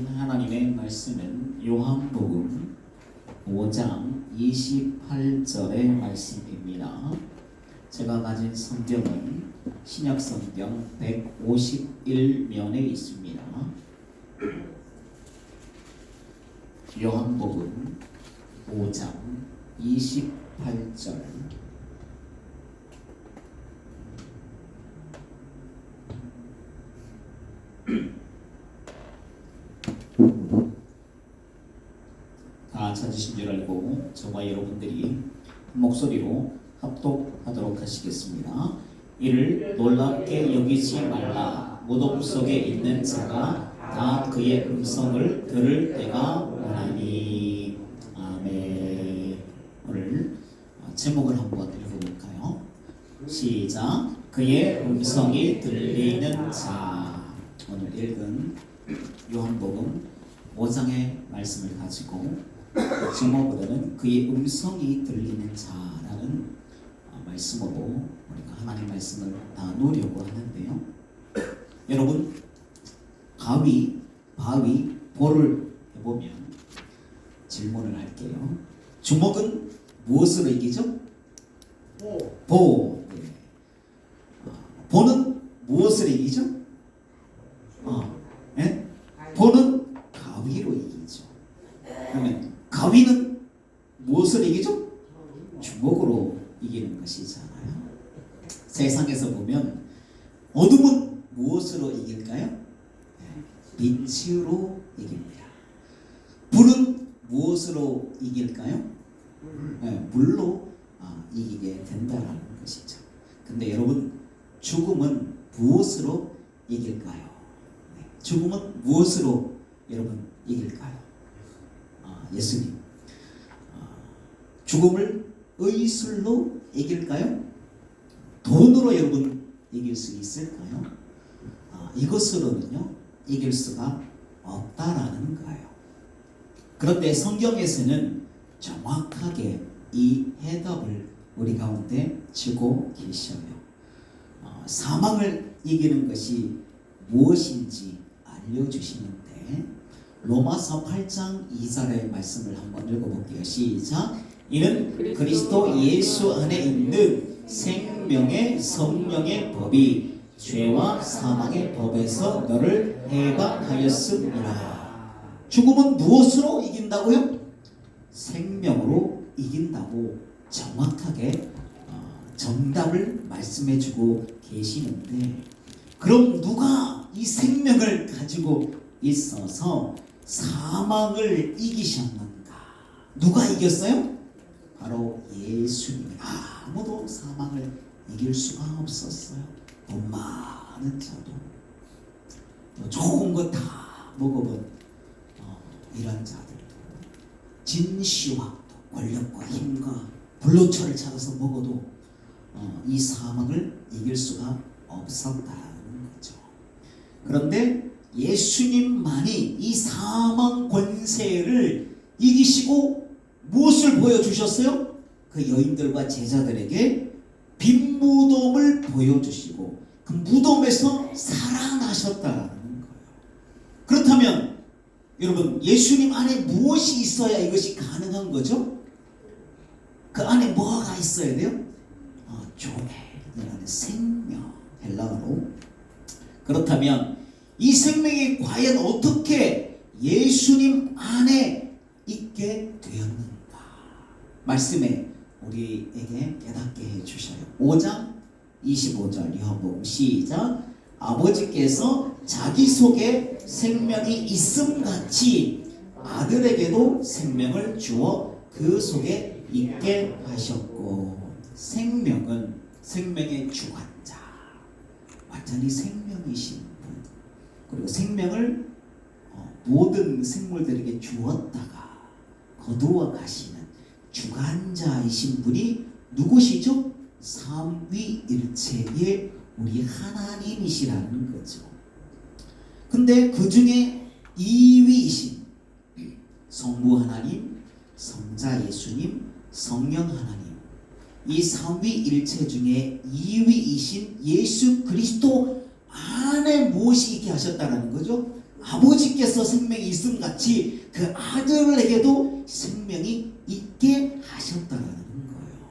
하나님의 말씀은 요한복음 5장 28절의 말씀입니다. 제가 가진 성경은 신약성경 151면에 있습니다. 요한복음 5장 28절. 다 찾으신 줄 알고 저와 여러분들이 목소리로 합독하도록 하시겠습니다. 이를 놀랍게 여기지 말라. 무덤 속에 있는 자가 다 그의 음성을 들을 때가 오나니. 아멘. 오늘 제목을 한번 읽어볼까요? 시작. 그의 음성이 들리는 자. 오늘 읽은 요한복음 5장의 말씀을 가지고 제목으로는 그의 음성이 들리는 자라는 말씀으로 우리가 하나님의 말씀을 나누려고 하는데요. 여러분, 가위, 바위, 볼을 해보면 질문을 할게요. 주먹은 무엇으로 이기죠? 보. 네. 보는 무엇으로 이기죠? 네? 보는 가위로 이기죠. 그러면 가위는 무엇으로 이기죠? 주먹으로 이기는 것이잖아요. 세상에서 보면 어둠은 무엇으로 이길까요? 빛으로 이깁니다. 불은 무엇으로 이길까요? 물로 이기게 된다라는 것이죠. 근데 여러분, 죽음은 무엇으로 이길까요? 죽음은 무엇으로 여러분 이길까요? 예수님. 죽음을 의술로 이길까요? 돈으로 여러분 이길 수 있을까요? 이것으로는요 이길 수가 없다라는 거예요. 그런데 성경에서는 정확하게 이 해답을 우리 가운데 주고 계셔요. 사망을 이기는 것이 무엇인지 알려주시는데 로마서 8장 2절의 말씀을 한번 읽어볼게요. 시작. 이는 그리스도 예수 안에 있는 생명의 성령의 법이 죄와 사망의 법에서 너를 해방하였습니다. 죽음은 무엇으로 이긴다고요? 생명으로 이긴다고 정확하게 정답을 말씀해주고 계시는데, 그럼 누가 이 생명을 가지고 있어서 사망을 이기셨는가? 누가 이겼어요? 바로 예수님. 아무도 사망을 이길 수가 없었어요. 돈 많은 자도, 좋은 거 다 먹어본 이런 자들도, 진시황도 권력과 힘과 불로초를 찾아서 먹어도 이 사망을 이길 수가 없었다는 거죠. 그런데 예수님만이 이 사망 권세를 이기시고 무엇을 보여주셨어요? 그 여인들과 제자들에게 빈 무덤을 보여주시고 그 무덤에서 살아나셨다는 거예요. 그렇다면 여러분, 예수님 안에 무엇이 있어야 이것이 가능한 거죠? 그 안에 뭐가 있어야 돼요? 조에라는 생명, 헬라어로. 그렇다면 이 생명이 과연 어떻게 예수님 안에 있게 되었는가? 말씀에 우리에게 깨닫게 해주셔요. 5장 25절 요한복음 시작. 아버지께서 자기 속에 생명이 있음같이 아들에게도 생명을 주어 그 속에 있게 하셨고. 생명은 생명의 주관자, 완전히 생명이신 분, 그리고 생명을 모든 생물들에게 주었다가 거두어 가시는 주관자이신 분이 누구시죠? 삼위일체의 우리 하나님이시라는 거죠. 근데 그 중에 2위이신 성부 하나님, 성자 예수님, 성령 하나님, 이 삼위일체 중에 2위이신 예수 그리스도 안에 무엇이 있게 하셨다는 거죠? 아버지께서 생명이 있음 같이 그 아들에게도 생명이 있게 하셨다라는 거예요.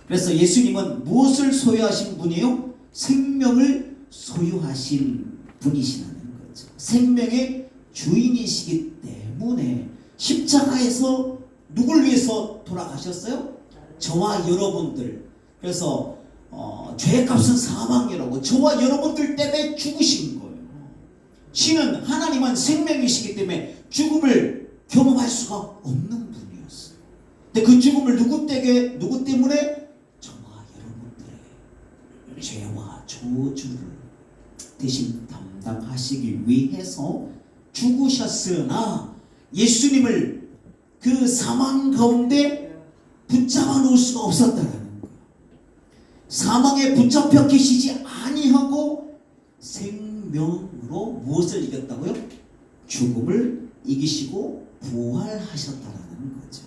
그래서 예수님은 무엇을 소유하신 분이에요? 생명을 소유하신 분이시라는 거죠. 생명의 주인이시기 때문에 십자가에서 누굴 위해서 돌아가셨어요? 저와 여러분들. 그래서 죄의 값은 사망이라고 저와 여러분들 때문에 죽으신 거예요. 신은 하나님은 생명이시기 때문에 죽음을 경험할 수가 없는 분이었어요. 근데 그 죽음을 누구 때문에? 저와 여러분들의 죄와 저주를 대신 담당하시기 위해서 죽으셨으나 예수님을 그 사망 가운데 붙잡아 놓을 수가 없었다는 거예요. 사망에 붙잡혀 계시지 아니하고 생명으로 무엇을 이겼다고요? 죽음을 이기시고 부활하셨다는 거죠.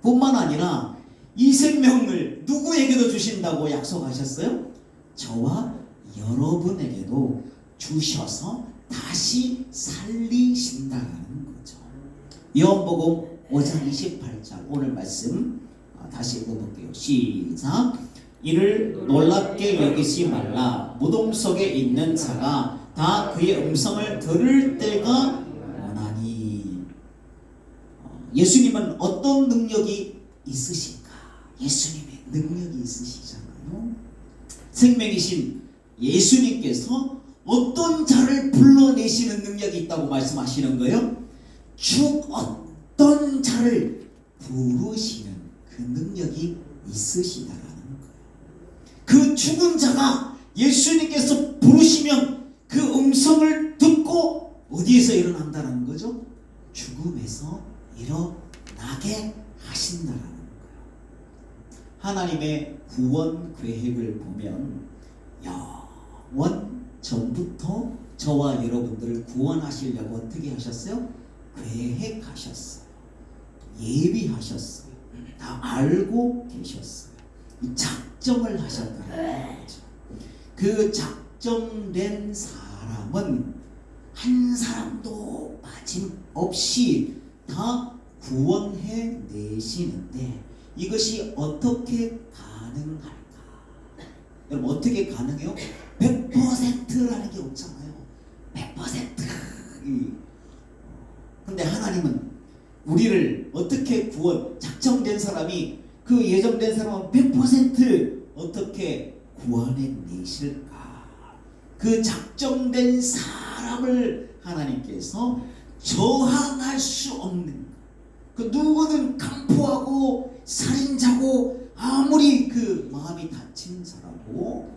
뿐만 아니라 이 생명을 누구에게도 주신다고 약속하셨어요? 저와 여러분에게도 주셔서 다시 살리신다는 거죠. 요한복음 5장 28절 오늘 말씀 다시 읽어볼게요. 시작. 이를 놀랍게 여기지 말라. 무덤 속에 있는 자가 다 그의 음성을 들을 때가 오나니. 예수님은 어떤 능력이 있으신가? 예수님의 능력이 있으시잖아요. 생명이신 예수님께서 어떤 자를 불러내시는 능력이 있다고 말씀하시는 거예요? 어떤 자를 부르시는 그 능력이 있으시다라는 거예요. 그 죽은 자가 예수님께서 부르시면 그 음성을 듣고 어디에서 일어난다는 거죠? 죽음에서 일어나게 하신다라는 거예요. 하나님의 구원 계획을 보면 영원 전부터 저와 여러분들을 구원하시려고 어떻게 하셨어요? 계획하셨어요. 예비하셨어요. 다 알고 계셨어요. 이 작정을 하셨다는 거죠. 그 작정된 사람은 한 사람도 빠짐없이 다 구원해 내시는데 이것이 어떻게 가능할까? 여러분 어떻게 가능해요? 100%라는 게 없잖아요. 100%. 근데 하나님은 우리를 어떻게 작정된 사람이 그 예정된 사람은 100% 어떻게 구원해 내실까? 그 작정된 사람을 하나님께서 저항할 수 없는 그 누구든 강포하고 살인자고 아무리 그 마음이 다친 자라고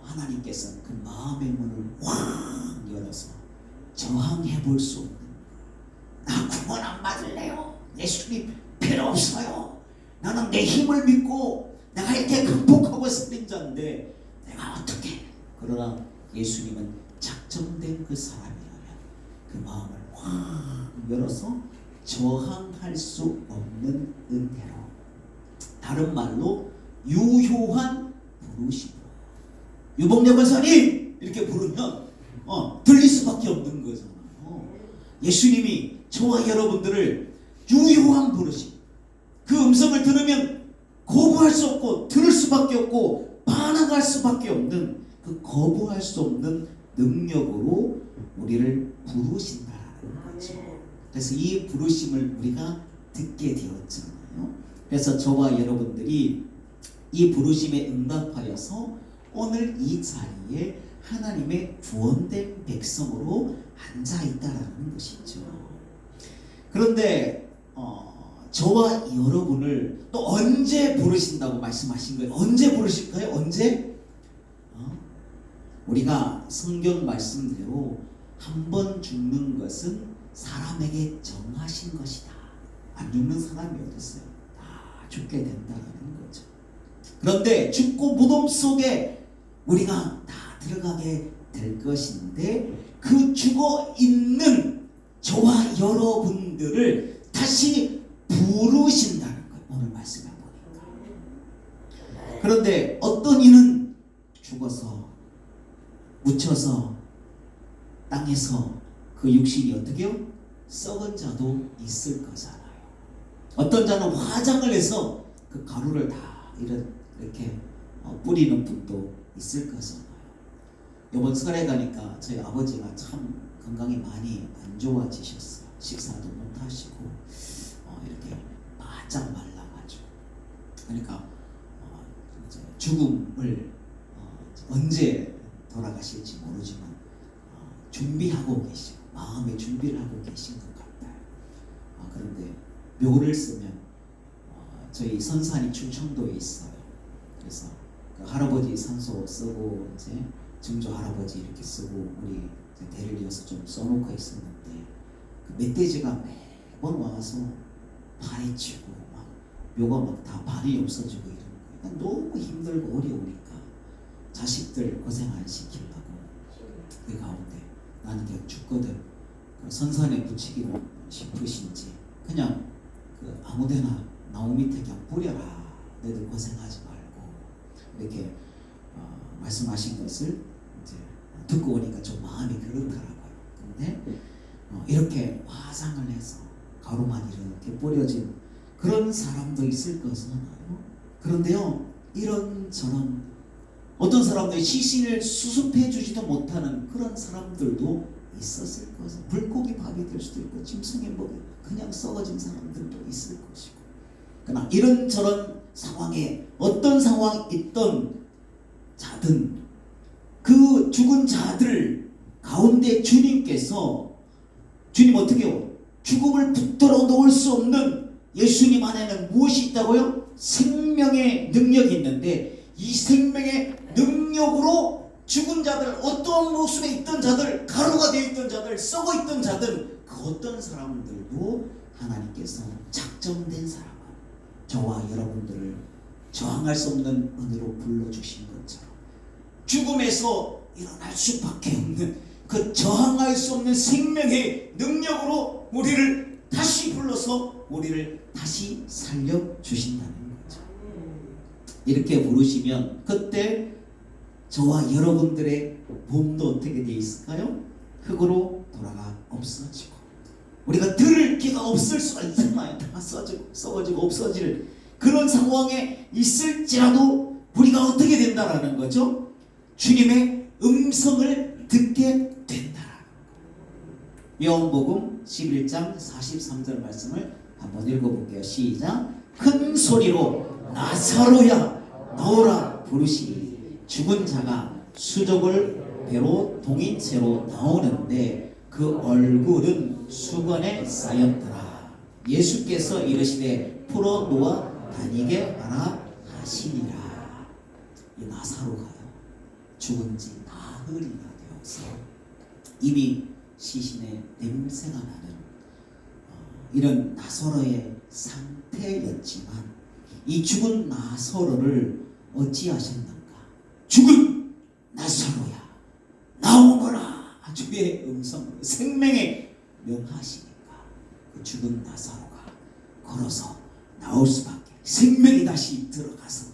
하나님께서 그 마음의 문을 확 열어서 저항해 볼 수 없는 나 구원 안 받을래요. 예수님 필요 없어요. 나는 내 힘을 믿고 내가 이렇게 극복하고 살린 자인데 내가 어떻게 그러나 예수님은 작정된 그 사람이라면 그 마음을 확 열어서 저항할 수 없는 은혜로 다른 말로 유효한 부르심으로 유복래 권사님 이렇게 부르면 들릴 수밖에 없는 거잖아요. 예수님이 저와 여러분들을 유효한 부르심 그 음성을 들으면 거부할 수 없고 들을 수밖에 없고 반항할 수밖에 없는 그 거부할 수 없는 능력으로 우리를 부르신다라는 거죠. 그래서 이 부르심을 우리가 듣게 되었잖아요. 그래서 저와 여러분들이 이 부르심에 응답하여서 오늘 이 자리에 하나님의 구원된 백성으로 앉아있다라는 것이죠. 그런데 저와 여러분을 또 언제 부르신다고 말씀하신 거예요? 언제 부르실까요? 언제? 우리가 성경 말씀대로 한 번 죽는 것은 사람에게 정하신 것이다. 안 죽는 사람이 어디 있어요? 다 죽게 된다는 거죠. 그런데 죽고 무덤 속에 우리가 다 들어가게 될 것인데 그 죽어 있는 저와 여러분들을 다시 부르신다는 거예요. 오늘 말씀해 보니까. 그런데 어떤 이는 죽어서 묻혀서 땅에서 그 육신이 어떻게요? 썩은 자도 있을 거잖아요. 어떤 자는 화장을 해서 그 가루를 다 이렇게 뿌리는 분도 있을 거잖아요. 이번 설에 가니까 저희 아버지가 참 건강이 많이 안 좋아지셨어요. 식사도 못 하시고 이렇게 바짝 말라가지고. 그러니까 이제 죽음을 언제 돌아가실지 모르지만 준비하고 계시고 마음의 준비를 하고 계신 것 같아요. 그런데 묘를 쓰면 저희 선산이 충청도에 있어요. 그래서 그 할아버지 산소 쓰고 이제 증조 할아버지 이렇게 쓰고 우리 대를 이어서 좀 써놓고 있었는데 그 멧돼지가 매번 와서 파헤치고 막 묘가 막 다 반이 없어지고 이런 거예요. 그러니까 너무 힘들고 어려우니까 자식들 고생 안 시키려고 그 가운데 나는 그냥 죽거든 그 선산에 붙이기로 싶으신지 그냥 그 아무데나 나무 밑에 그냥 뿌려라. 너희들 고생하지 말고 이렇게 말씀하신 것을 이제 듣고 오니까 좀 마음이 그렇더라고요. 근데 이렇게 화상을 해서 가루만 이렇게 뿌려진 그런 사람도 있을 것은 알아요. 그런데요, 이런저런 어떤 사람들이 시신을 수습해 주지도 못하는 그런 사람들도 있었을 것은 불고기 밥이 될 수도 있고 짐승의 먹이 그냥 썩어진 사람들도 있을 것이고 그러나 이런저런 상황에 어떤 상황이 있던 자든 그 죽은 자들 가운데 주님께서 주님 어떻게 해요? 죽음을 붙들어 놓을 수 없는 예수님 안에는 무엇이 있다고요? 생명의 능력이 있는데 이 생명의 능력으로 죽은 자들 어떠한 모습에 있던 자들 가루가 되어 있던 자들 썩어 있던 자들 그 어떤 사람들도 하나님께서 작정된 사람은 저와 여러분들을 저항할 수 없는 은혜로 불러주신 것처럼 죽음에서 일어날 수밖에 없는 그 저항할 수 없는 생명의 능력으로 우리를 다시 불러서 우리를 다시 살려주신다는 거죠. 이렇게 부르시면 그때 저와 여러분들의 몸도 어떻게 되어 있을까요? 흙으로 돌아가 없어지고 우리가 들을 기가 없을 수가 있잖아요. 다 썩어지고 없어질 그런 상황에 있을지라도 우리가 어떻게 된다라는 거죠? 주님의 음성을 듣게 된다. 요한복음 11장 43절 말씀을 한번 읽어볼게요. 시작. 큰 소리로 나사로야 나오라 부르시니 죽은 자가 수족을 배로 동인 채로 나오는데 그 얼굴은 수건에 쌓였더라. 예수께서 이르시되 풀어 놓아 다니게 하라 하시니라. 이 나사로가요 죽은 지 나흘이나 되어서 이미 시신의 냄새가 나는 이런 나사로의 상태였지만 이 죽은 나사로를 어찌하셨는가? 죽은 나사로야 나오너라. 주의 음성으로 생명의 명하시니까 그 죽은 나사로가 걸어서 나올 수밖에 생명이 다시 들어가서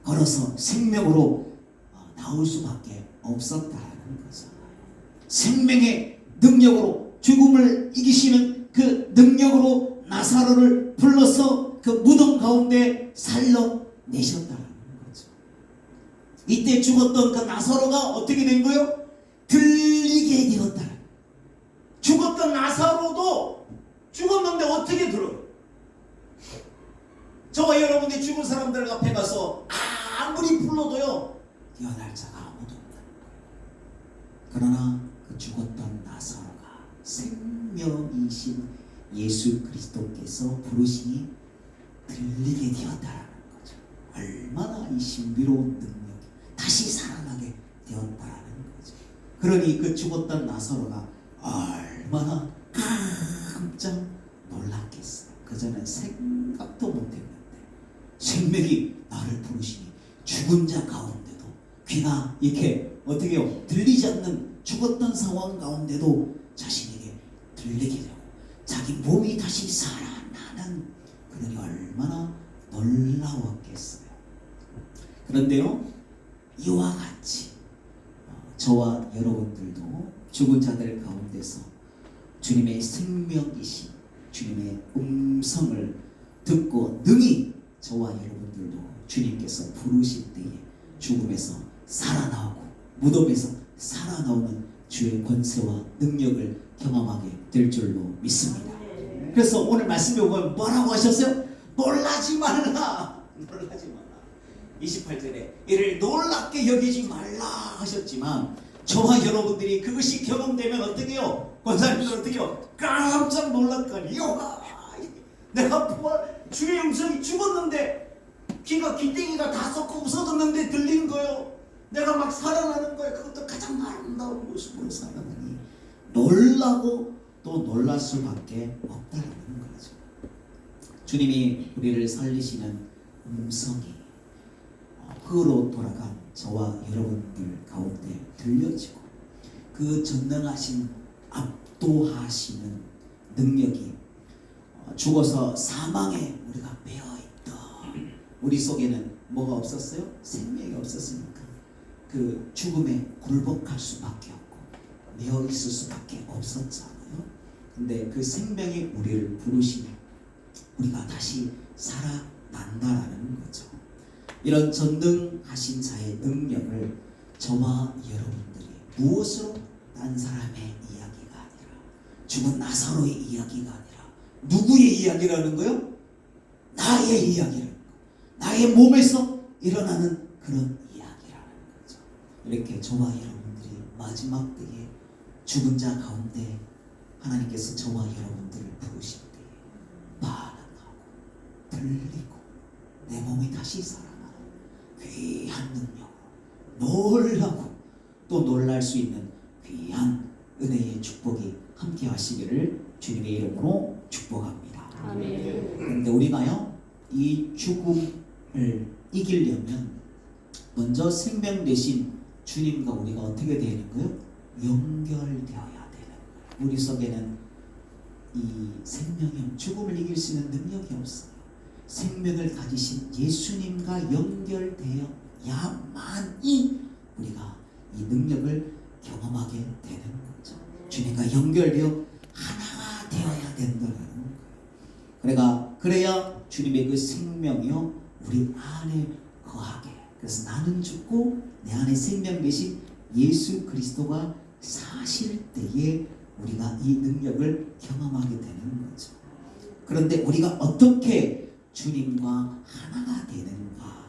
걸어서 생명으로 나올 수밖에 없었다는 거죠. 생명의 능력으로 죽음을 이기시는 그 능력으로 나사로를 불러서 그 무덤 가운데 살려내셨다는 거죠. 이때 죽었던 그 나사로가 어떻게 된 거예요? 들리게 되었다. 죽었던 나사로도 죽었는데 어떻게 들어요? 저와 여러분이 죽은 사람들 앞에 가서 아무리 불러도요 깨어날 자가 아무도 없다. 그러나 그 죽었던 나사로가 생명이신 예수 그리스도께서 부르시니 들리게 되었다라는 거죠. 얼마나 이 신비로운 능력이 다시 살아나게 되었다라는 거죠. 그러니 그 죽었던 나사로가 얼마나 깜짝 놀랐겠어요. 그전엔 생각도 못했는데 생명이 나를 부르시니 죽은 자 가운데도 귀가 이렇게 어떻게 해요? 들리지 않는 죽었던 상황 가운데도 자신에게 들리게 되고 자기 몸이 다시 살아나는 그들이 얼마나 놀라웠겠어요. 그런데요 이와 같이 저와 여러분들도 죽은 자들 가운데서 주님의 생명이신 주님의 음성을 듣고 능히 저와 여러분들도 주님께서 부르실 때에 죽음에서 살아나오고 무덤에서 살아나오는 주의 권세와 능력을 경험하게 될 줄로 믿습니다. 그래서 오늘 말씀에 보면 뭐라고 하셨어요? 놀라지 말라. 놀라지 말라. 28절에 이를 놀랍게 여기지 말라 하셨지만 저와 여러분들이 그것이 경험되면 어떻게 해요? 권사님들 어떻게 해요? 깜짝 놀랄거니 여가 내가 부활 주의 음성이 죽었는데 귀가 귀땡이가 다 썩고 없어졌는데 들린 거요. 내가 막 살아나는 거예요. 그것도 가장 아름다운 모습으로 살아나니 놀라고 또 놀랄 수밖에 없다는 거죠. 주님이 우리를 살리시는 음성이 흙으로 돌아간 저와 여러분들 가운데 들려지고 그 전능하신 압도하시는 능력이 죽어서 사망에 우리가 매어있던 우리 속에는 뭐가 없었어요? 생명이 없었으니까 그 죽음에 굴복할 수밖에 없고 매어 있을 수밖에 없었잖아요. 근데 그 생명이 우리를 부르시니 우리가 다시 살아난다라는 거죠. 이런 전능하신 자의 능력을 저와 여러분들이 무엇으로 딴 사람의 이야기가 아니라 죽은 나사로의 이야기가 아니라 누구의 이야기라는 거요? 나의 이야기라는 거. 나의 몸에서 일어나는 그런 이야기라는 거죠. 이렇게 저와 여러분들이 마지막 때에 죽은 자 가운데 하나님께서 저와 여러분들을 부르실 때에 반응하고 들리고 내 몸이 다시 살아나는 귀한 능력으로 놀라고 또 놀랄 수 있는 귀한 은혜의 축복이 함께 하시기를 주님의 이름으로 축복합니다. 아멘. 그런데 우리가요 이 죽음을 이기려면 먼저 생명 되신 주님과 우리가 어떻게 되는 거예요? 연결되어야 되는 거예요. 우리 속에는 이 생명형 죽음을 이길 수 있는 능력이 없어요. 생명을 가지신 예수님과 연결되어야만이 우리가 이 능력을 경험하게 되는 거죠. 주님과 연결되어 하나가 되어야 된다는 거예요. 그래야 주님의 그 생명이요 우리 안에 거하게. 그래서 나는 죽고 내 안에 생명 되신 예수 그리스도가 사실 때에 우리가 이 능력을 경험하게 되는 거죠. 그런데 우리가 어떻게 주님과 하나가 되는가?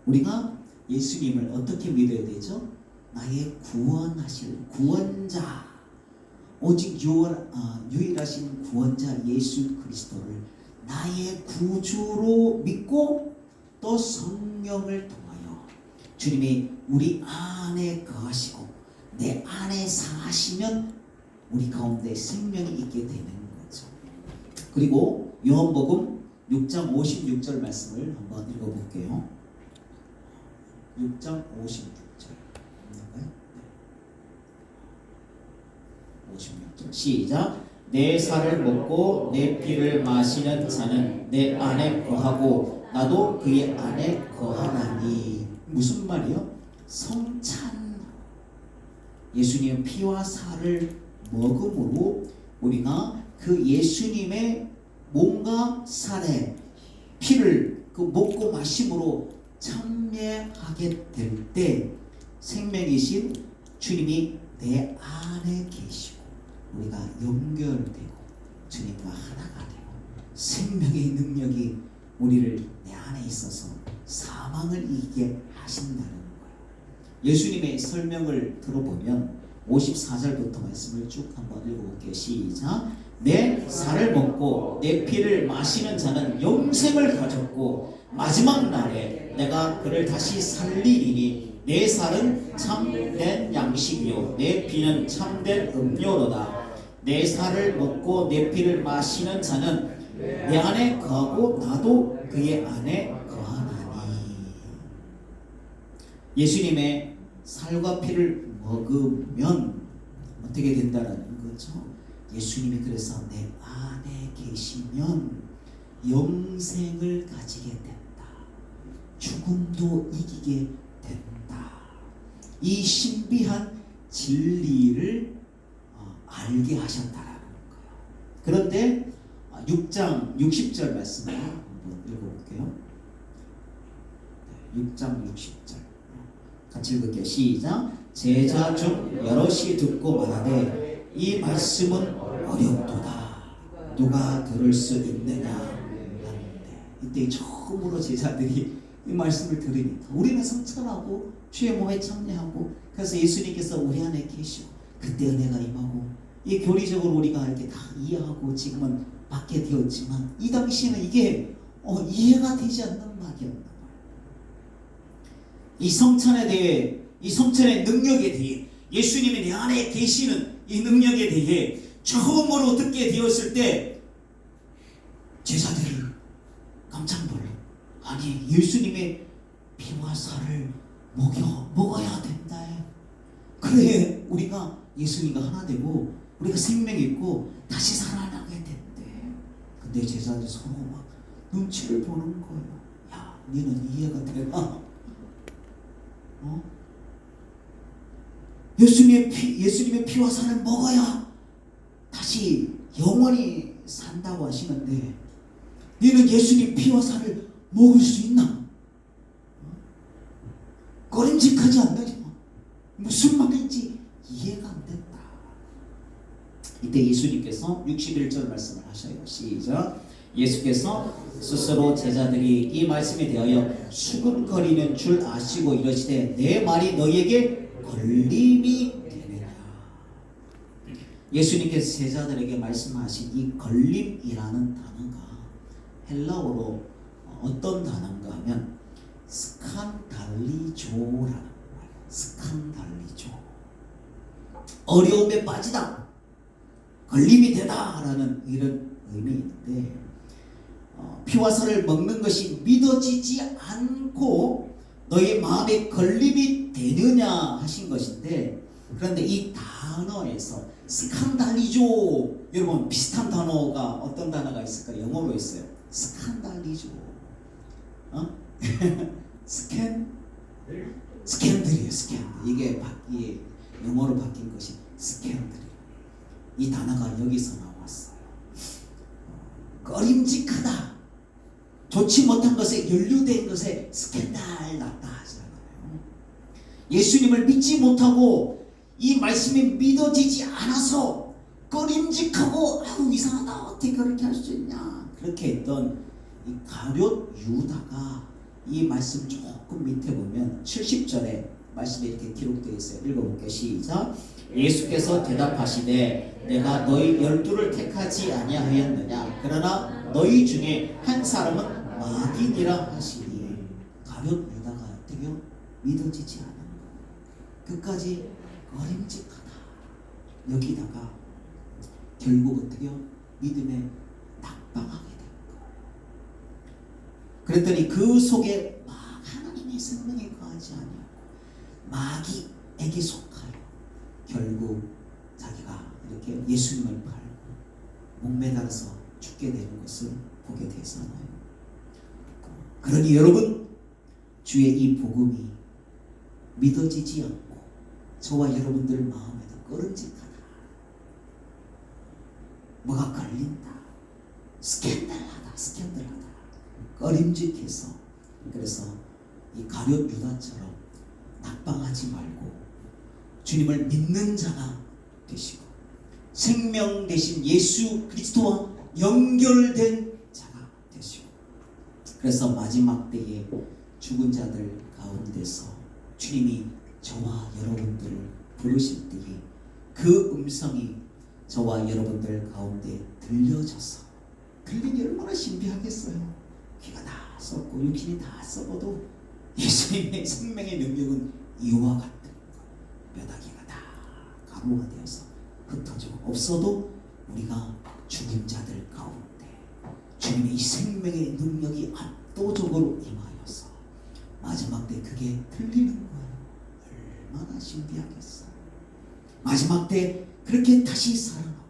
우리가 예수님을 어떻게 믿어야 되죠? 나의 구원하실 구원자, 오직 유일하신 구원자 예수 그리스도를 나의 구주로 믿고 또 성령을 통하여 주님이 우리 안에 거하시고 내 안에 사시면 우리 가운데 생명이 있게 되는 거죠. 그리고 요한복음 6장 56절 말씀을 한번 읽어볼게요. 6장 56절 있나요? 56절 시작. 내 살을 먹고 내 피를 마시는 자는 내 안에 거하고 나도 그의 안에 거하나니. 무슨 말이요? 성찬. 예수님의 피와 살을 먹음으로 우리가 그 예수님의 몸과 살에 피를 그 먹고 마심으로 참여하게 될 때 생명이신 주님이 내 안에 계시고 우리가 연결되고 주님과 하나가 되고 생명의 능력이 우리를 내 안에 있어서 사망을 이기게 하신다는 거예요. 예수님의 설명을 들어보면 54절부터 말씀을 쭉 한번 읽어볼게요. 시작. 내 살을 먹고 내 피를 마시는 자는 영생을 가졌고 마지막 날에 내가 그를 다시 살리리니 내 살은 참된 양식이요 내 피는 참된 음료로다. 내 살을 먹고 내 피를 마시는 자는 내 안에 거하고 나도 그의 안에 거하나니. 예수님의 살과 피를 먹으면 어떻게 된다라는 거죠? 예수님이 그래서 내 안에 계시면 영생을 가지게 된다. 죽음도 이기게 된다. 이 신비한 진리를 알게 하셨다라는 거예요. 그런데 6장 60절 말씀을 한번 읽어볼게요. 6장 60절 같이 읽을게요. 시작. 제자 중 여럿이 듣고 말하되 이 말씀은 어렵도다. 누가 들을 수 있느냐 하는데, 이때 처음으로 제자들이 이 말씀을 들으니까 우리는 성천하고 주의 몸에 참여하고, 그래서 예수님께서 우리 안에 계시고 그때 은혜가 임하고, 이 교리적으로 우리가 이렇게 다 이해하고 지금은 받게 되었지만, 이 당시에는 이게 이해가 되지 않는 말이었단 말이에요. 이 성천에 대해, 이 성천의 능력에 대해, 예수님이 내 안에 계시는 이 능력에 대해 처음으로 듣게 되었을 때 제자들이 깜짝 놀라. 아니, 예수님의 피와 살을 먹어야 된다. 그래 우리가 예수님과 하나 되고 우리가 생명이 있고 다시 살아나게 된대. 근데 제자들이 서로 막 눈치를 보는 거예요. 야, 너는 이해가 되나? 예수님의 피와 살을 먹어야 다시 영원히 산다고 하시는데, 너는 예수님 피와 살을 먹을 수 있나? 꺼림직하지 않느냐? 무슨 말인지 이해가 안 된다. 이때 예수님께서 61절 말씀을 하셔요. 시작. 예수께서 스스로 제자들이 이 말씀에 대하여 수근거리는 줄 아시고 이러시되 내 말이 너희에게 걸림이 되느냐. 예수님께서 제자들에게 말씀하신 이 걸림이라는 단어가 헬라어로 어떤 단어인가 하면 스칸달리조라는 말이에요. 스칸달리조. 어려움에 빠지다, 걸림이 되다라는 이런 의미인데, 피와 살을 먹는 것이 믿어지지 않고 너희 마음에 걸림이 되느냐 하신 것인데, 그런데 이 단어에서 스칸달리조, 여러분 비슷한 단어가 어떤 단어가 있을까요? 영어로 있어요. 스칸달리조. 스캔들이에요. 스캔들. 이게 영어로 바뀐 것이 스캔들. 이 단어가 여기서 나왔어요. 꺼림직하다, 좋지 못한 것에 연루된 것에 스캔들 났다 하잖아요. 예수님을 믿지 못하고 이 말씀이 믿어지지 않아서 꺼림직하고 이상하다, 어떻게 그렇게 할 수 있냐, 그렇게 했던 이 가룟 유다가 이 말씀 조금 밑에 보면 70절에 말씀이 이렇게 기록되어 있어요. 읽어볼게요. 시작. 예수께서 대답하시되 내가 너희 12를 택하지 아니하였느냐? 그러나 너희 중에 한 사람은 마귀니라 하시니. 가룟 유다가 어떻게 믿어지지 않은 거예요. 끝까지 어림직하다 여기다가 결국 어떻게 믿음에 낙방하게 된 거예요. 그랬더니 그 속에 하나님의 성령이 거하지 아니하고 마귀에게 속하여 결국 자기가 이렇게 예수님을 팔고 목매달아서 죽게 되는 것을 보게 되잖아요. 그러니 여러분, 주의 이 복음이 믿어지지 않고 저와 여러분들 마음에도 꺼름직하다, 뭐가 걸린다, 스캔들하다, 꺼림직해서, 그래서 이 가룟 유다처럼 낙방하지 말고 주님을 믿는 자가 되시고 생명 되신 예수 그리스도와 연결된 자가 되시고, 그래서 마지막 때에 죽은 자들 가운데서 주님이 저와 여러분들을 부르실 때에 그 음성이 저와 여러분들 가운데 들려져서, 들리니 얼마나 신비하겠어요. 귀가 다 썩고 육신이 다 썩어도 예수님의 생명의 능력은 이와 같은 것, 뼈다귀가 다 가루가 되어서 흩어져 없어도 우리가 죽은 자들 가운데 주님의 이 생명의 능력이 압도적으로 임하여서 마지막 때 그게 들리는 거예요. 얼마나 신비하겠어요. 마지막 때 그렇게 다시 살아나고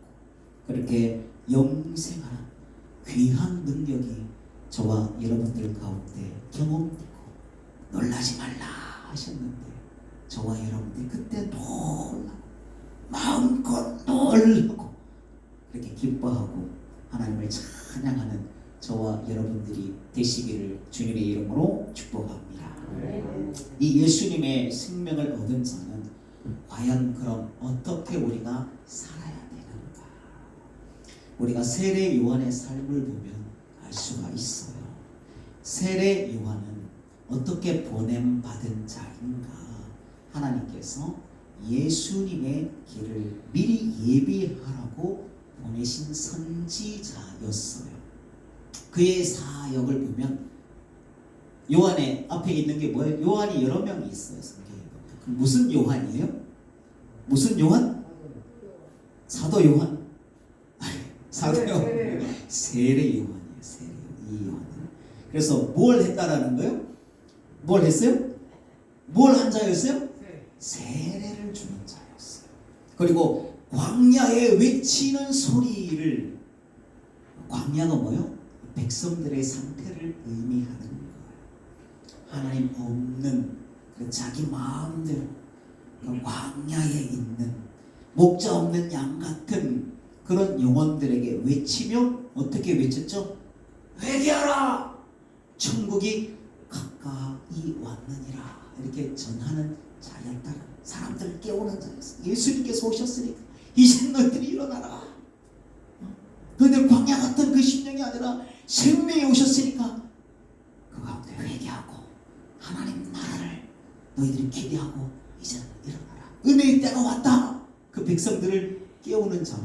그렇게 영생하는 귀한 능력이 저와 여러분들 가운데 경험되고, 놀라지 말라 하셨는데 저와 여러분들 그때 놀라 마음껏 놀라고 그렇게 기뻐하고 하나님을 찬양하는 저와 여러분들이 되시기를 주님의 이름으로 축복합니다. 이 예수님의 생명을 얻은 자는 과연 그럼 어떻게 우리가 살아야 되는가? 우리가 세례 요한의 삶을 보면 알 수가 있어요. 세례 요한은 어떻게 보냄받은 자인가? 하나님께서 예수님의 길을 미리 예비하라고 보내신 선지자였어요. 그의 사역을 보면 요한의 앞에 있는 게 뭐예요? 요한이 여러 명이 있어요. 성경에 보면. 그럼 무슨 요한이에요? 무슨 요한? 사도 요한? 사도 요한. 세례 요한이에요. 세례 이 요한은. 그래서 뭘 했다라는 거예요? 뭘 했어요? 뭘 한 자였어요? 세례를 주는 자였어요. 그리고 광야에 외치는 소리를, 광야가 뭐예요? 백성들의 상태를 의미하는 거예요. 하나님 없는 그 자기 마음대로 그 광야에 있는 목자 없는 양 같은 그런 영혼들에게 외치며 어떻게 외쳤죠? 회개하라! 천국이 가까이 왔느니라. 이렇게 전하는 자였다는, 사람들을 깨우는 자였어요. 예수님께서 오셨으니까 이제 너희들이 일어나라. 너희들 광야 같은 그 심령이 아니라 생명이 오셨으니까 그 가운데 회개하고 하나님 나라를 너희들이 기대하고 이제 일어나라. 은혜의 때가 왔다. 그 백성들을 깨우는 자로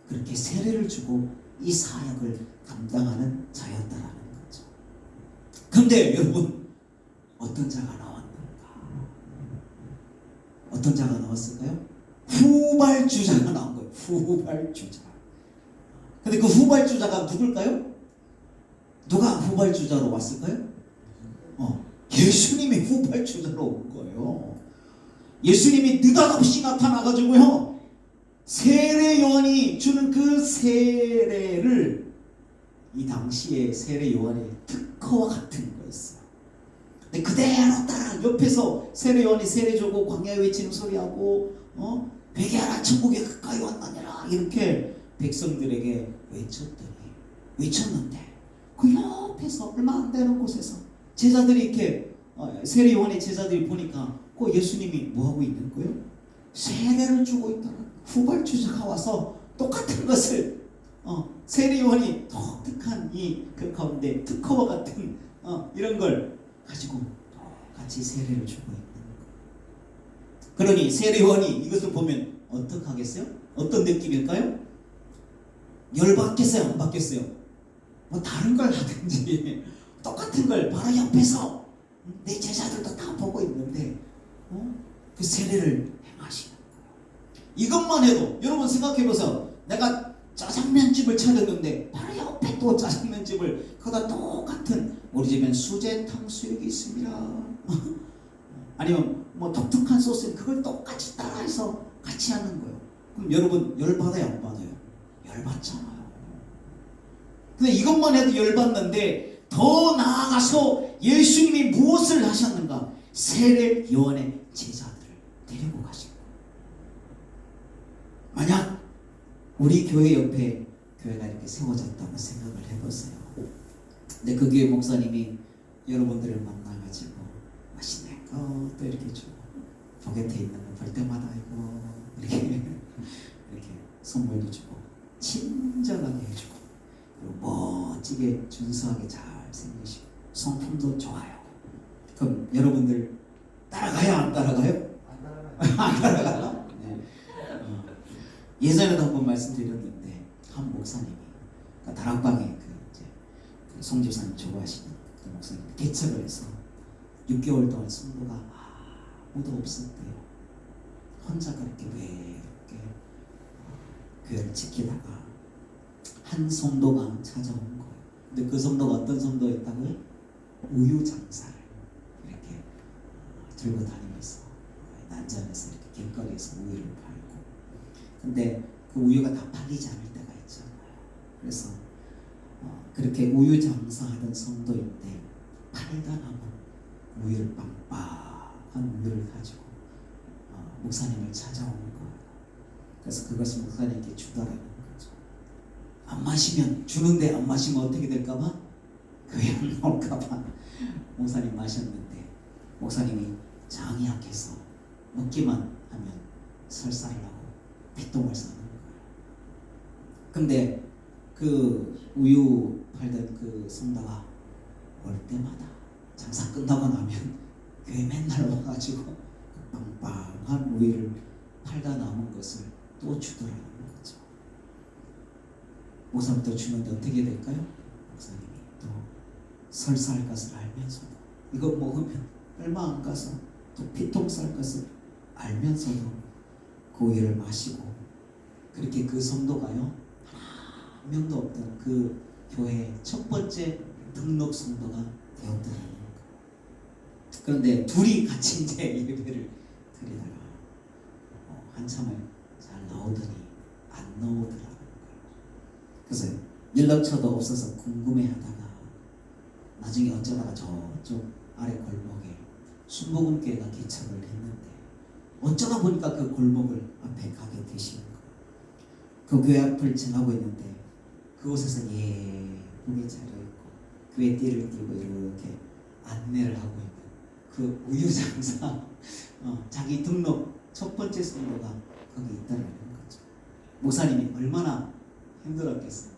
그렇게 세례를 주고 이 사역을 감당하는 자였다라는 거죠. 그런데 여러분, 어떤 자가 나왔는가? 어떤 자가 나왔을까요? 후발주자가 나온 거예요. 후발주자. 근데 그 후발주자가 누굴까요? 누가 후발주자로 왔을까요? 예수님이 후발주자로 온 거예요. 예수님이 느닷없이 나타나가지고요, 세례 요한이 주는 그 세례를 이 당시에 세례 요한의 특허와 같은 거였어요. 근데 그대로 따라 옆에서 세례 요한이 세례 주고 광야에 외치는 소리하고 회개하라 천국에 가까이 왔느니라 이렇게 백성들에게 외쳤는데 그 옆에서 얼마 안 되는 곳에서 제자들이 이렇게 세례 요한의 제자들이 보니까 그 예수님이 뭐 하고 있는 거예요? 세례를 주고 있다는 후발주자가 와서 똑같은 것을 세례 요한이 독특한 이 그 가운데 특허와 같은 이런 걸 가지고 같이 세례를 주고 있는 거예요. 그러니 세례 요한이 이것을 보면 어떻게 하겠어요? 어떤 느낌일까요? 열받겠어요? 안 받겠어요? 뭐 다른 걸 하든지 똑같은 걸 바로 옆에서 내 제자들도 다 보고 있는데 그 세례를 행하시는 거예요. 이것만 해도 여러분 생각해보세요. 내가 짜장면집을 차렸는데 바로 옆에 또 짜장면집을 그거다 똑같은, 우리 집엔 수제 탕수육이 있습니다. 아니면 뭐 독특한 소스는 그걸 똑같이 따라해서 같이 하는 거예요. 그럼 여러분 열받아요? 안 받아요? 열받잖아요. 근데 이것만 해도 열받는데 더 나아가서 예수님이 무엇을 하셨는가? 세례 요한의 제자들을 데리고 가신 거예요. 만약 우리 교회 옆에 교회가 이렇게 세워졌다고 생각을 해보세요. 근데 그 교회 목사님이 여러분들을 만나가지고 맛있는 것도 이렇게 주고 포개트에 있는 거 볼 때마다 이렇게 선물도 주고 친절하게 해주고 그리고 멋지게 준수하게 잘 생기시고 성품도 좋아요. 그럼 여러분들 따라가요? 안 따라가요? 안 따라가요? 네. 예전에도 한번 말씀드렸는데 한 목사님이 그러니까 다락방에 그 송집사님 좋아하시는 그 목사님 개척을 해서 6개월 동안 성도가 아무도 없었대요. 혼자 그렇게 외롭게 교회를 지키다가 한 성도가 찾아온 거예요. 근데 그 성도가 어떤 성도였다고요? 우유 장사를 이렇게 들고 다니면서 난장에서 이렇게 길거리에서 우유를 팔고, 근데 그 우유가 다 팔리지 않을 때가 있잖아요. 그래서 그렇게 우유 장사하던 성도인데 팔다 남은 우유를 빵빵한 우유를 가지고 목사님을 찾아오는 거예요. 그래서 그것을 목사님께 주더라는 거죠. 안 마시면, 주는데 안 마시면 어떻게 될까봐? 그게 안 나올까봐 목사님 마셨는데, 목사님이 장이 약해서 먹기만 하면 설사를 하고 피똥을 싸는 거예요. 근데 그 우유 팔던 그 성도가 올 때마다 장사 끝나고 나면 교회 맨날 와가지고 그 빵빵한 우유를 팔다 남은 것을 또 주더라는 거죠. 목사님도 주는데 어떻게 될까요? 목사님이 또 설사할 것을 알면서도, 이거 먹으면 얼마 안 가서 또 피똥 쌀 것을 알면서도 그 우유를 마시고, 그렇게 그 성도가요, 한 명도 없던 그 교회의 첫 번째 등록 성도가 되었더라는 거예요. 그런데 둘이 같이 이제 예배를 드리다가 한참을 잘 나오더니 안 나오더라는 거예요. 그래서 연락처도 없어서 궁금해하다가 나중에 어쩌다가 저쪽 아래 골목에 순복음교회가 개척을 했는데, 어쩌다 보니까 그 골목을 앞에 가게 되시는 거예요. 그 교회 앞을 지나고 있는데 그곳에서 예쁘게 차려입고 교회 띠를 띠고 이렇게 안내를 하고 있는 그 우유장사 자기 등록 첫 번째 성도가 거기 있다는 거죠. 목사님이 얼마나 힘들었겠어요.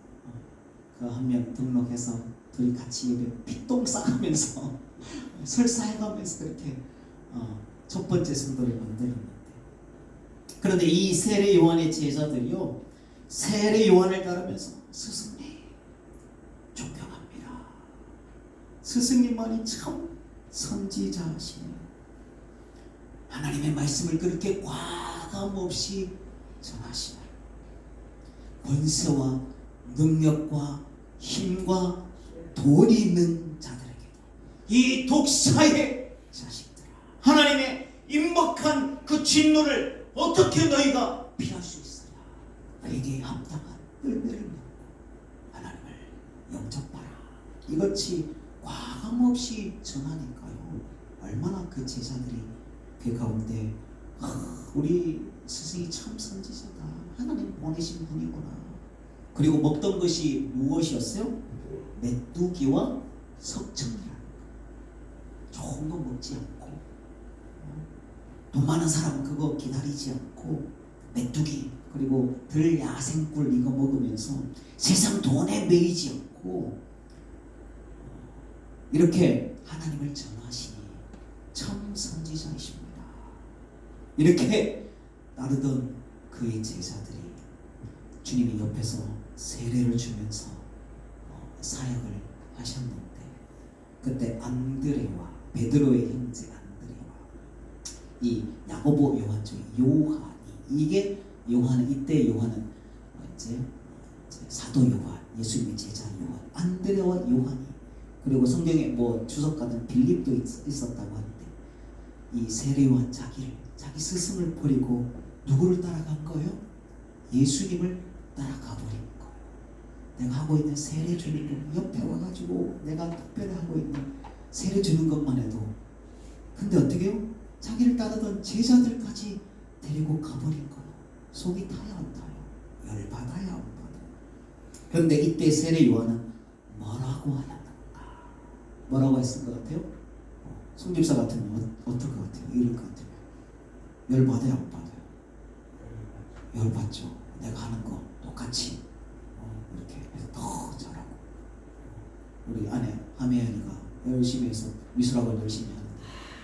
그 한 명 등록해서 둘이 같이 예배 피똥 싸가면서 설사해가면서 그렇게 첫 번째 성도를 만들었는데, 그런데 이 세례 요한의 제자들이요, 세례 요한을 따르면서 스승님 존경합니다. 스승님만이 참 선지자시네요. 하나님의 말씀을 그렇게 과감 없이 전하시나요. 권세와 능력과 힘과 돈이 있는 자들에게도, 이 독사의 자식들아, 하나님의 임박한 그 진노를 어떻게 너희가 피할 수 있으냐. 너에게 합당한 열매를 맺고 하나님을 영접하라. 이것이 과감 없이 전하니까요, 얼마나 그 제자들이 그 가운데 우리 스승이 참 선지자다, 하나님 보내신 분이구나. 그리고 먹던 것이 무엇이었어요? 메뚜기와 석청이라는 거. 좋은 거 먹지 않고, 돈 많은 사람은 그거 기다리지 않고 메뚜기 그리고 들 야생꿀 이거 먹으면서 세상 돈에 매이지 않고 이렇게 하나님을 전하시니 참 선지자이십니다. 이렇게 따르던 그의 제자들이 주님이 옆에서 세례를 주면서 사역을 하셨는데, 그때 안드레와 베드로의 형제 안드레와 이 야고보 요한 중에 요한이, 이게 요한은, 이때 요한은 이제 사도 요한, 예수님의 제자 요한, 안드레와 요한이, 그리고 성경에 뭐 주석가는 빌립도 있었다고 하는데, 이 세례 요한 자기 스승을 버리고 누구를 따라간 거예요? 예수님을 따라가 버린 거예요. 내가 하고 있는 세례 주는 거 옆에 와가지고 내가 특별히 하고 있는 세례 주는 것만 해도, 근데 어떻게 해요? 자기를 따르던 제자들까지 데리고 가버린 거예요. 속이 타야 안 타요? 열받아야 안 받아요? 그런데 이때 세례 요한은 뭐라고 하였는가? 뭐라고 했을 것 같아요? 송집사 같으면 어떨 것 같아요? 이럴 것 같아요. 열받아야 안 받아요? 열받죠. 내가 하는 거 똑같이 이렇게 해서 더 잘하고, 우리 아내 하매연이가 열심히 해서 미술학원 열심히 하는데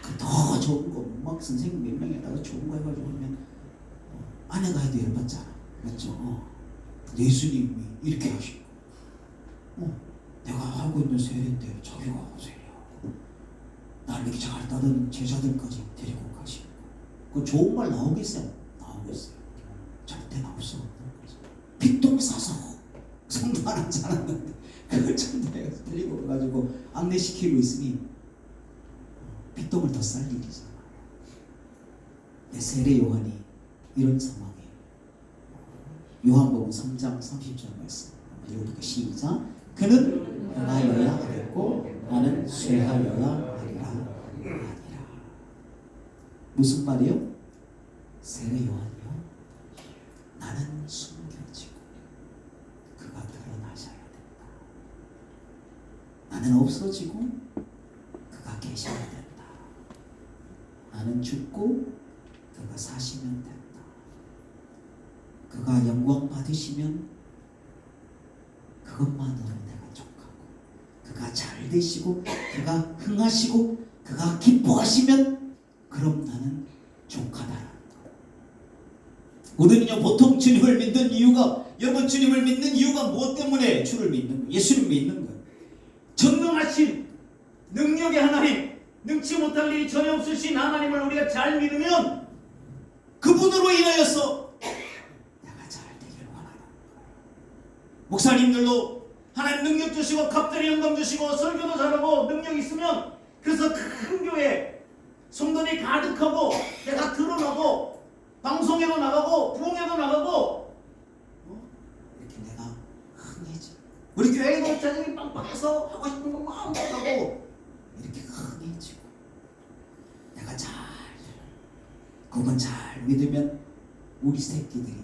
그 더 좋은 거 막 선생님 몇 명에다가 좋은 거 해가지고 하면 아내가 해도 열받잖아. 맞죠? 예수님이 이렇게 하시고 내가 하고 있는 세례인데 자기가 세례하고 나를 이렇게 잘 따르는 제자들까지 데리고 가시고, 그 좋은 말 나오겠어요? 나오겠어요? 절대 나올 수 없는 거죠. 빚돈 싸서 성도 하나 잘하는데 그걸 천대에서 데리고 가가지고 안내시키고 있으니 빚돈을 더 쌀 일이잖아요. 내 세례 요한이 이런 상황에 요한복음 3장 30절 말씀 읽어볼게요. 시작. 그는 행하여야 하겠고 나는 쇠하여야 하리라 아니라. 무슨 말이요? 세례 요한이요, 나는 숨겨지고 그가 나는 없어지고 그가 계시면 된다. 나는 죽고 그가 사시면 된다. 그가 영광 받으시면 그것만으로 내가 족하고, 그가 잘 되시고 그가 흥하시고 그가 기뻐하시면 그럼 나는 족하다라는 거예요. 우리는요 보통 주님을 믿는 이유가, 여러분 주님을 믿는 이유가 무엇 때문에 주를 믿는 거예요? 예수님 믿는 거예요. 전능하신 능력의 하나님, 능치 못할 일이 전혀 없으신 하나님을 우리가 잘 믿으면 그분으로 인하여서 내가 잘 되기를 원하는 거예요. 목사님들도 하나님 능력 주시고 갑자기 영광 주시고 설교도 잘하고 능력 있으면, 그래서 큰 교회 성도들이 가득하고 내가 드러나고 방송에도 나가고 부흥에도 나가고 이렇게 내가 흥해져. 우리 교회도 자녀이 빵빵해서 하고 싶은 거 마음껏 하고 이렇게 흥해지고, 내가 잘 그분 잘 믿으면 우리 새끼들이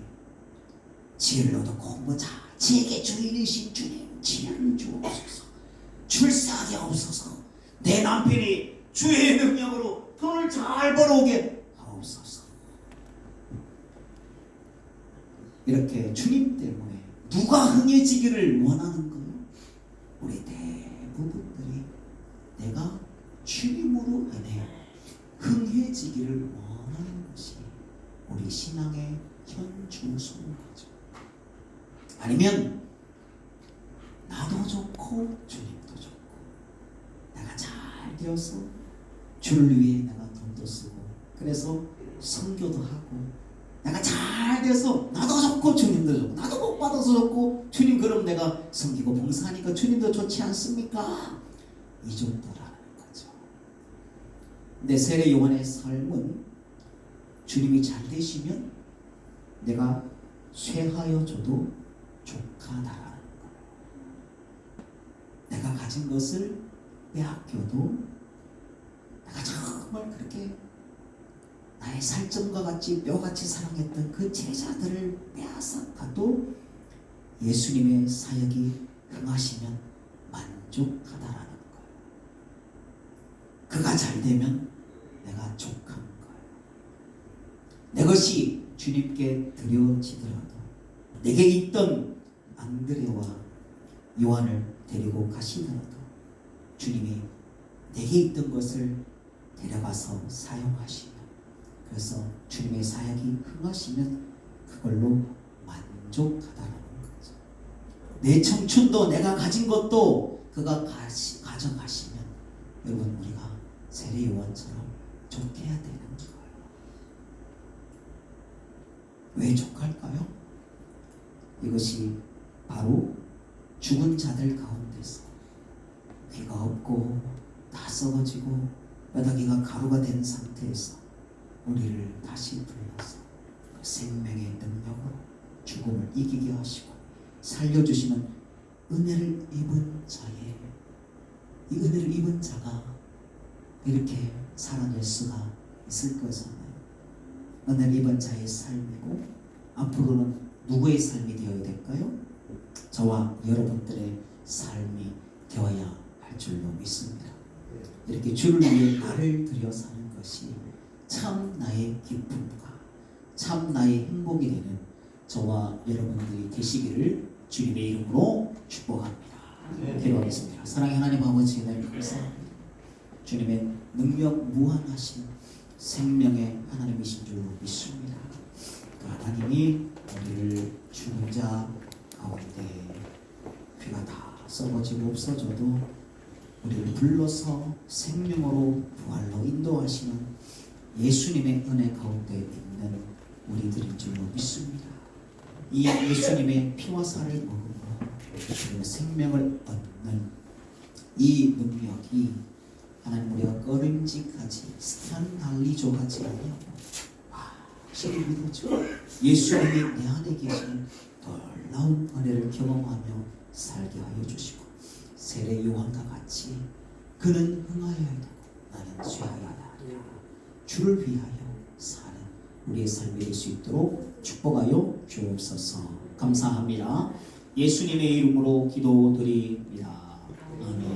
지혜를 얻고 뭐 자, 지혜의 주인이신 주님 지혜를 주옵소서, 출세하게 하옵소서, 내 남편이 주의 능력으로 돈을 잘 벌어오게 하옵소서. 이렇게 주님 때문에 누가 흥해지기를 원하는 거예요? 우리 대부분들이 내가 주님으로 인해 흥해지기를 원하는 것이 우리 신앙의 현주소인 거죠. 아니면 나도 좋고 주님도 좋고 내가 잘 되어서 주를 위해 내가 돈도 쓰고, 그래서 선교도 하고, 내가 잘 돼서 나도 좋고 주님도 좋고, 나도 복 받아서 좋고 주님 그럼 내가 섬기고 봉사하니까 주님도 좋지 않습니까? 이 정도라는 거죠. 근데 세례 요한의 삶은 주님이 잘 되시면 내가 쇠하여 줘도 족하다라는 거예요. 내가 가진 것을 빼앗겨도 내가 정말 그렇게 나의 살점과 같이 뼈같이 사랑했던 그 제자들을 빼앗아가도 예수님의 사역이 흥하시면 만족하다라는 거예요. 그가 잘 되면 내가 족한 거예요. 내 것이 주님께 드려지더라도 내게 있던 안드레와 요한을 데리고 가시더라도 주님이 내게 있던 것을 데려가서 사용하시면, 그래서 주님의 사역이 흥하시면 그걸로 만족하다라는 거죠. 내 청춘도 내가 가진 것도 그가 가져가시면 여러분 우리가 세례 요한처럼 족해야 되는 거예요. 왜 족할까요? 이것이 바로 죽은 자들 가운데서 귀가 없고 다 썩어지고 뼈다귀가 가루가 된 상태에서 우리를 다시 불러서 그 생명의 능력으로 죽음을 이기게 하시고 살려주시는 은혜를 입은 자의, 이 은혜를 입은 자가 이렇게 살아낼 수가 있을 거잖아요. 은혜를 입은 자의 삶이고, 앞으로는 누구의 삶이 되어야 될까요? 저와 여러분들의 삶이 되어야 할 줄로 믿습니다. 이렇게 주를 위해 나를 들여 사는 것이 참 나의 기쁨과 참 나의 행복이 되는 저와 여러분들이 되시기를 주님의 이름으로 축복합니다. 기도하겠습니다. 사랑의 하나님 아버지, 날 감사합니다. 주님의 능력 무한하신 생명의 하나님이신 줄로 믿습니다. 그 하나님이 우리를 죽은 자 가운데 귀가 다 썩어지고 없어져도 우리를 불러서 생명으로 부활로 인도하시는 예수님의 은혜 가운데 있는 우리들인 줄로 믿습니다. 이 예수님의 피와 살을 먹음으로 생명을 얻는 이 능력이 하나님 우리가 꺼림직하지 스탄달리족하지 아니하고 확실히 믿어져 예수님이 내 안에 계시는 놀라운 은혜를 경험하며 살게 하여 주시고, 세례 요한과 같이 그는 흥하여야 되고 나는 쇠하여야 하리라, 주를 위하여 사는 우리의 삶이 될 수 있도록 축복하여 주옵소서. 감사합니다. 예수님의 이름으로 기도드립니다. 아멘.